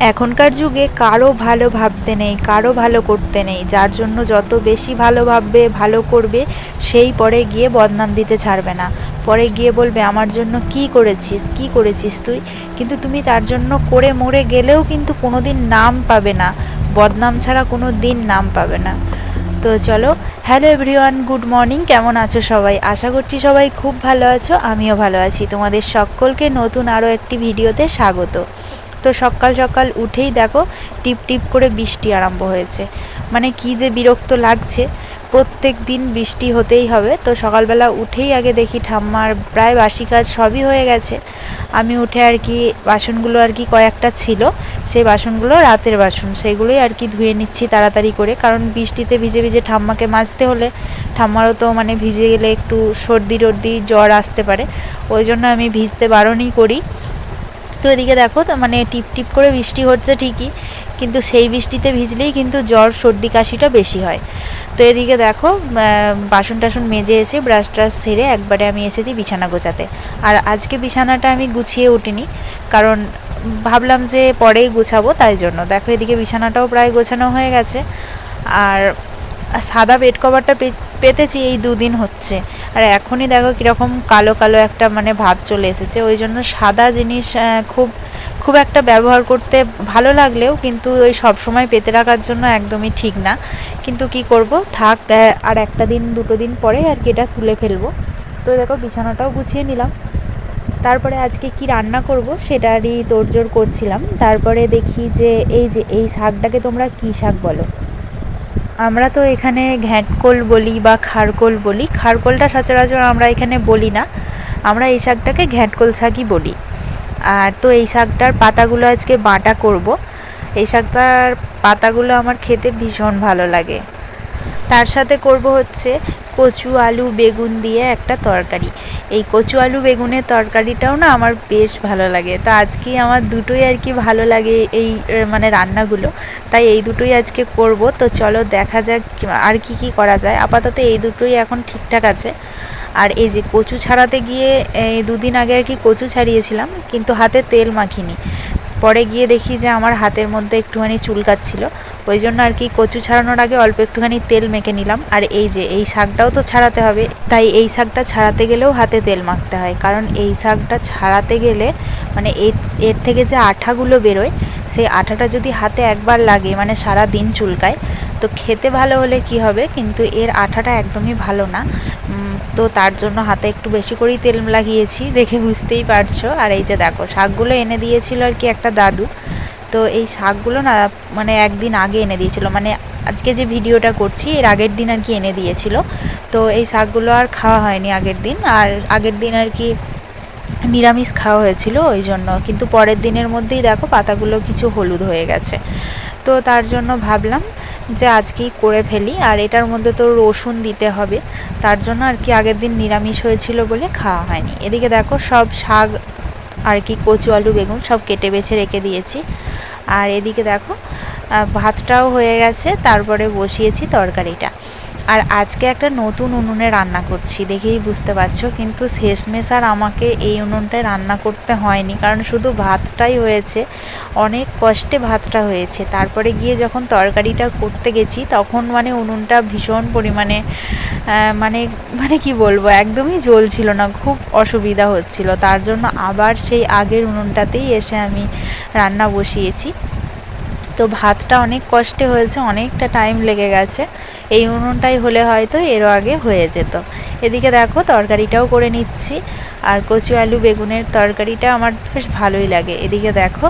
এখনকার যুগে কারো ভালো ভাবতে নেই, কারো ভালো করতে নেই। যার জন্য যত বেশি ভালো ভাববে, ভালো করবে, সেই পরে গিয়ে বদনাম দিতে ছাড়বে না। পরে গিয়ে বলবে আমার জন্য কি করেছিস, কি করেছিস তুই। কিন্তু তুমি তার জন্য করে মরে গেলেও কিন্তু কোনো দিন নাম পাবে না, বদনাম ছাড়া কোনো দিন নাম পাবে না। তো চলো, হ্যালো এভরিওয়ান, গুড মর্নিং। কেমন আছো সবাই? আশা করছি সবাই খুব ভালো আছো, আমিও ভালো আছি। তোমাদের সকলকে নতুন আরও একটি ভিডিওতে স্বাগত। তো সকাল সকাল উঠেই দেখো টিপ টিপ করে বৃষ্টি আরম্ভ হয়েছে। মানে কি যে বিরক্ত লাগছে, প্রত্যেক দিন বৃষ্টি হতেই হবে। তো সকালবেলা উঠেই আগে দেখি ঠাম্মার প্রায় বাসি কাজ সবই হয়ে গেছে। আমি উঠে আর কি বাসনগুলো আর কি কয়েকটা ছিল, সেই বাসনগুলো রাতের বাসন, সেগুলোই আর কি ধুয়ে নিচ্ছি তাড়াতাড়ি করে। কারণ বৃষ্টিতে ভিজে ভিজে ঠাম্মাকে মাজতে হলে ঠাম্মারও তো মানে ভিজে গেলে একটু সর্দি টর্দি জ্বর আসতে পারে, ওই জন্য আমি ভিজতে বারণই করি। তো এদিকে দেখো, তো মানে টিপ টিপ করে বৃষ্টি হচ্ছে ঠিকই, কিন্তু সেই বৃষ্টিতে ভিজলেই কিন্তু জ্বর সর্দি কাশিটা বেশি হয়। তো এদিকে দেখো বাসন টাসন মেজে এসে ব্রাশ ট্রাশ সেরে একবারে আমি এসেছি বিছানা গোছাতে। আর আজকে বিছানাটা আমি গুছিয়ে উঠিনি, কারণ ভাবলাম যে পরেই গুছাবো, তাই জন্য দেখো এদিকে বিছানাটাও প্রায় গোছানো হয়ে গেছে। আর সাদা বেড কভারটা পেতেছি এই দুদিন হচ্ছে, আর এখনই দেখো কীরকম কালো কালো একটা মানে ভাব চলে এসেছে। ওই জন্য সাদা জিনিস খুব খুব একটা ব্যবহার করতে ভালো লাগলেও কিন্তু ওই সব সময় পেতে রাখার জন্য একদমই ঠিক না। কিন্তু কি করব, থাক, আর একটা দিন দুটো দিন পরে আর কি এটা তুলে ফেলবো। তো দেখো বিছানাটাও গুছিয়ে নিলাম। তারপরে আজকে কি রান্না করব সেটারই তোড়জোড় করছিলাম। তারপরে দেখি যে এই শাকটাকে তোমরা কী শাক বলো? আমরা তো এখানে ঘ্যাঁটকোল বলি বা খারকোল বলি। খারকোলটা সচরাচর আমরা এখানে বলি না, আমরা এই শাকটাকে ঘ্যাঁটকোল শাকই বলি। আর তো এই শাকটার পাতাগুলো আজকে বাটা করব। এই শাকটার পাতাগুলো আমার খেতে ভীষণ ভালো লাগে। তার সাথে করব হচ্ছে কচু আলু বেগুন দিয়ে একটা তরকারি। এই কচু আলু বেগুনের তরকারিটাও না আমার বেশ ভালো লাগে। তো আজকেই আমার দুটোই আর কি ভালো লাগে এই মানে রান্নাগুলো, তাই এই দুটোই আজকে করব। তো চলো দেখা যাক আর কি কি করা যায়। আপাতত এই দুটোই এখন ঠিকঠাক আছে। আর এই যে কচু ছাড়াতে গিয়ে এই দুদিন আগে আর কি কচু ছাড়িয়েছিলাম, কিন্তু হাতে তেল মাখিনি। পরে গিয়ে দেখি যে আমার হাতের মধ্যে একটুখানি চুলকাচ্ছিল, ওই জন্য আর কি কচু ছাড়ানোর আগে অল্প একটুখানি তেল মেখে নিলাম। আর এই যে এই শাকটাও তো ছাড়াতে হবে, তাই এই শাকটা ছাড়াতে গেলেও হাতে তেল মাখতে হয়। কারণ এই শাকটা ছাড়াতে গেলে মানে এর থেকে যে আঠাগুলো বেরোয়, সেই আঠাটা যদি হাতে একবার লাগে মানে সারা দিন চুলকায়। তো খেতে ভালো হলে কি হবে, কিন্তু এর আঠাটা একদমই ভালো না। তো তার জন্য হাতে একটু বেশি করেই তেল লাগিয়েছি, দেখে বুঝতেই পারছো। আর এই যে দেখো শাকগুলো এনে দিয়েছিল আর কি একটা দাদু। তো এই শাকগুলো না মানে একদিন আগে এনে দিয়েছিল, মানে আজকে যে ভিডিওটা করছি এর আগের দিন আর কি এনে দিয়েছিল। তো এই শাকগুলো আর খাওয়া হয়নি আগের দিন, আর আগের দিন আর কি নিরামিষ খাওয়া হয়েছিল ওই জন্য। কিন্তু পরের দিনের মধ্যেই দেখো পাতাগুলো কিছু হলুদ হয়ে গেছে। তো তার জন্য ভাবলাম যে আজকেই করে ফেলি। আর এটার মধ্যে তো রসুন দিতে হবে, তার জন্য আর কি আগের দিন নিরামিষ হয়েছিল বলে খাওয়া হয়নি। এদিকে দেখো সব শাক আর কি কচু আলু বেগুন সব কেটে বেছে রেখে দিয়েছি। আর এদিকে দেখো ভাতটাও হয়ে গেছে, তারপরে বসিয়েছি তরকারিটা। আর আজকে একটা নতুন উনুনে রান্না করছি, দেখেই বুঝতে পারছো। কিন্তু শেষমেশ আর আমাকে এই উনুনটায় রান্না করতে হয়নি, কারণ শুধু ভাতটাই হয়েছে। অনেক কষ্টে ভাতটা হয়েছে। তারপরে গিয়ে যখন তরকারিটা করতে গেছি তখন মানে উনুনটা ভীষণ পরিমাণে মানে মানে কি বলবো, একদমই জ্বলছিল না, খুব অসুবিধা হচ্ছিল। তার জন্য আবার সেই আগের উনুনটাতেই এসে আমি রান্না বসিয়েছি। তো ভাতটা অনেক কষ্টে হয়েছে, অনেকটা টাইম লেগে গেছে। এই উনুনটাই হলে হয়তো এরও আগে হয়ে যেত। এদিকে দেখো তরকারিটাও করে নিচ্ছি। আর কচু আলু বেগুনের তরকারিটা আমার বেশ ভালোই লাগে। এদিকে দেখো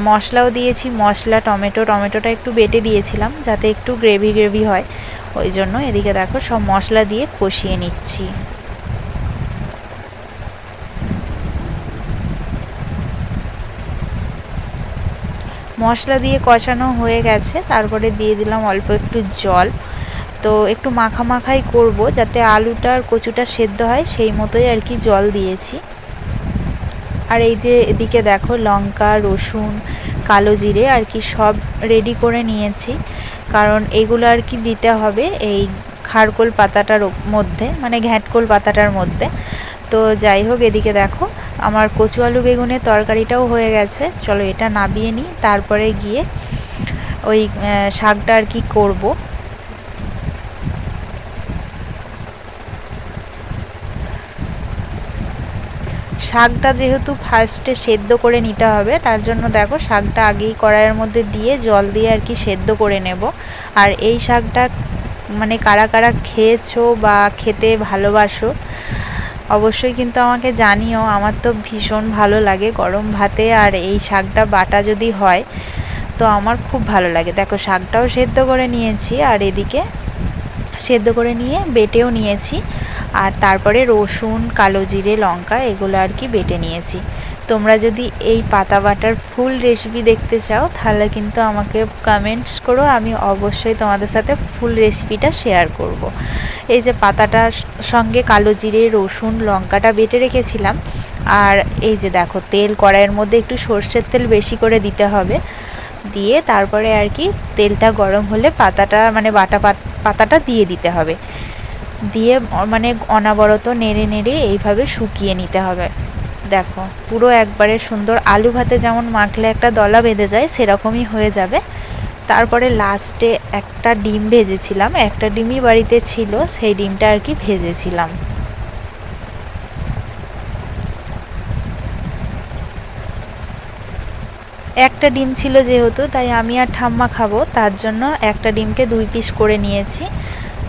মশলাও দিয়েছি, মশলা টমেটোটা একটু বেটে দিয়েছিলাম যাতে একটু গ্রেভি গ্রেভি হয়, ওই জন্য। এদিকে দেখো সব মশলা দিয়ে কষিয়ে নিচ্ছি। মশলা দিয়ে কষানো হয়ে গেছে, তারপরে দিয়ে দিলাম অল্প একটু জল। তো একটু মাখামাখাই করব যাতে আলুটা আর কচুটা সেদ্ধ হয়, সেই মতোই আর কি জল দিয়েছি। আর এই যে এদিকে দেখো লঙ্কা রসুন কালো জিরে আর কি সব রেডি করে নিয়েছি, কারণ এগুলো আর কি দিতে হবে এই খারকোল পাতাটার মধ্যে, মানে ঘ্যাঁটকোল পাতাটার মধ্যে। তো যাই হোক, এদিকে দেখো আমার কচু আলু বেগুনের তরকারিটাও হয়ে গেছে। চলো এটা নামিয়ে নিই, তারপরে গিয়ে ওই শাকটা আর কি করব। শাকটা যেহেতু ফার্স্টে সেদ্ধ করে নিতে হবে, তার জন্য দেখো শাকটা আগেই কড়াইয়ের মধ্যে দিয়ে জল দিয়ে আর কি সেদ্ধ করে নেব। আর এই শাকটা মানে কারা কারা খেয়েছো বা খেতে ভালোবাসো অবশ্যই কিন্তু আমাকে জানিও। আমার তো ভীষণ ভালো লাগে গরম ভাতে, আর এই শাকটা বাটা যদি হয় তো আমার খুব ভালো লাগে। দেখো শাকটাও সেদ্ধ করে নিয়েছি, আর এদিকে সেদ্ধ করে নিয়ে বেটেও নিয়েছি, আর তারপরে রসুন, কালো জিরে, লঙ্কা এগুলো আর কি বেটে নিয়েছি। তোমরা যদি এই পাতা বাটার ফুল রেসিপি দেখতে চাও তাহলে কিন্তু আমাকে কমেন্টস করো, আমি অবশ্যই তোমাদের সাথে ফুল রেসিপিটা শেয়ার করব। এই যে পাতাটার সঙ্গে কালো জিরে, রসুন, লঙ্কাটা বেটে রেখেছিলাম। আর এই যে দেখো তেল কড়াইয়ের মধ্যে একটু সর্ষের তেল বেশি করে দিতে হবে, দিয়ে তারপরে আর কি তেলটা গরম হলে পাতাটা মানে বাটা পাতাটা দিয়ে দিতে হবে, দিয়ে মানে অনবরত নেড়ে নেড়ে এইভাবে শুকিয়ে নিতে হবে। দেখো পুরো একবারে সুন্দর আলু ভাতে যেমন মাখলে একটা দলা বেঁধে যায় সেরকমই হয়ে যাবে। তারপরে লাস্টে একটা ডিম ভেজেছিলাম, একটা ডিমই বাড়িতে ছিল, সেই ডিমটা আর কি ভেজেছিলাম। একটা ডিম ছিল যেহেতু, তাই আমি আর ঠাম্মা খাবো, তার জন্য একটা ডিমকে 2 পিস করে নিয়েছি।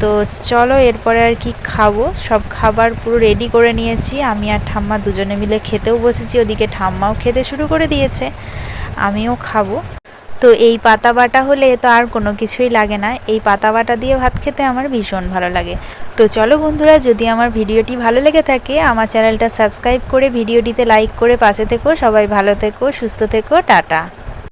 তো চলো এরপরে আর কি খাবো। সব খাবার পুরো রেডি করে নিয়েছি, আমি আর ঠাম্মা দুজনে মিলে খেতেও বসেছি। ওদিকে ঠাম্মাও খেতে শুরু করে দিয়েছে, আমিও খাবো। তো এই পাতা বাটা হলে তো আর কোনো কিছুই লাগে না, এই পাতা বাটা দিয়ে ভাত খেতে আমার ভীষণ ভালো লাগে। তো চলো বন্ধুরা, যদি আমার ভিডিওটি ভালো লেগে থাকে আমার চ্যানেলটা সাবস্ক্রাইব করে ভিডিওটিতে লাইক করে পাশে থেকো। সবাই ভালো থেকো, সুস্থ থেকো, টাটা।